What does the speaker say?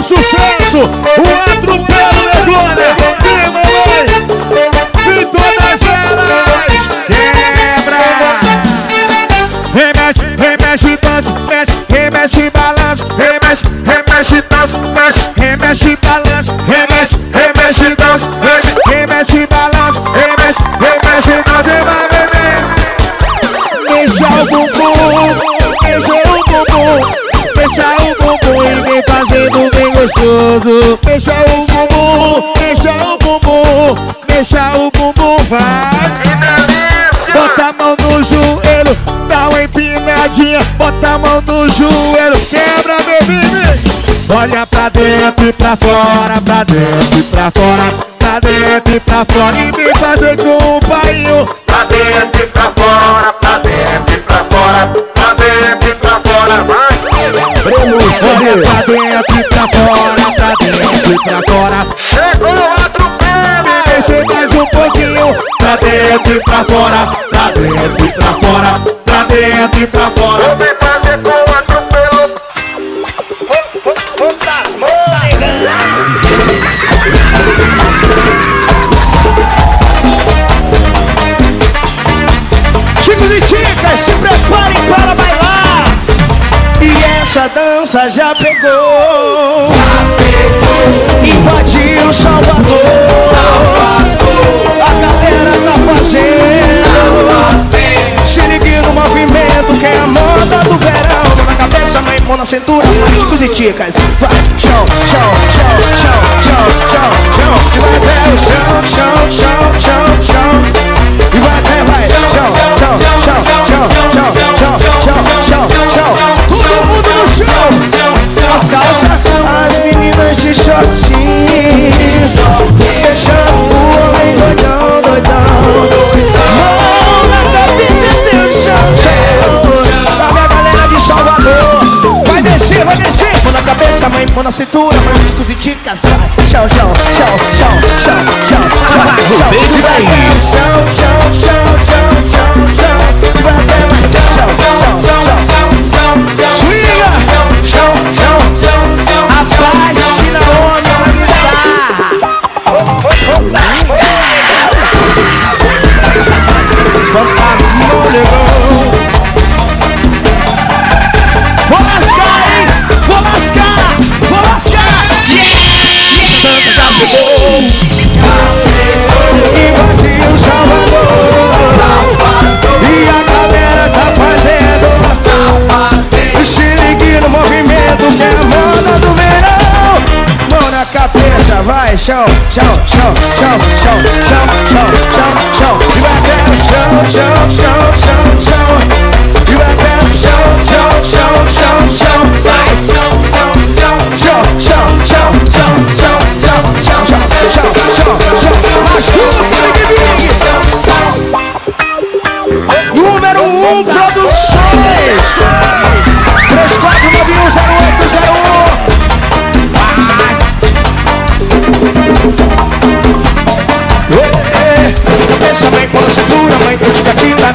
do sucesso, o atropelo negona. E mamãe, em todas elas, quebra. Remexe, remexe, dança, mexe, remexe, balança, remexe, remexe, dança, mexe, remexe, balança, remexe, remexe, dança, mexe, remexe, balança, remexe, remexe, dança e vai beber. Deixa o bumbum, deixa o bumbum, deixa o bumbum e vem fazendo bem gostoso. Deixa o bumbum, deixa o bumbum, deixa o bumbum, vai. Bota a mão no joelho, dá uma empinadinha, bota a mão no joelho, quebra, bebê. Olha pra dentro e pra fora, pra dentro e pra fora, pra dentro e pra fora, e vem fazer com o painho. Pra dentro e pra fora, pra dentro e pra fora, pra dentro e pra fora, vai. Olha pra dentro e pra fora, pra dentro e pra fora. Chegou o atropelo. Deixa mais um pouquinho, pra dentro e pra fora, pra dentro e pra fora, pra dentro e pra fora. Vem fazer com o atropelo. Chicos e chicas, se preparem para bailar. E essa dança já pegou, invadiu Salvador. A galera tá fazendo, se ligue no movimento que é a moda do verão. Mão na cabeça, mão na cintura, chicos e chicas. Vai, chão, chão, chão, chão, chão, chão, chão. E vai até o chão, chão, chão, chão, chão. E vai até, vai, chão, chão, chão, chão, chão, chão, chão, chão, chão. Todo mundo no chão. A salsa, as meninas de shortinho, deixando o homem doidão, doidão. Mão na cabeça, teu chão, chão. Pra minha galera de Salvador, vai descer, vai descer. Mão na cabeça, mão na cintura, mãe, chicos e chicas. Chão, chão, chão, chão, chão, chão, chão, chão. E vai até o chão, chão, chão, chão, chão, chão. E vai até mais chão, chão, chão. Swinga, chão, chão. Abaixe na onda na guitarra. Fantasma legal. Vou lascar, hein? Vou lascar, vou lascar. Yeah! Dança já pegou. Invadiu Salvador. E a galera tá fazendo. Se ligue no movimento que é a moda do verão. Mão na cabeça, vai, chão, chão, chão, chão, chão, chão, chão, chão, chão. E vai até o chão, chão, chão, chão, chão. E vai até o chão, chão, chão, chão, chão. Vai, chão, chão, chão, chão, chão, chão, chão, chão, chão, chão, chão, chão, chão. Ajuda, Big Big. Número 1 Produções. 34910801. Pensa bem com a cintura, mãe, que eu te cativa.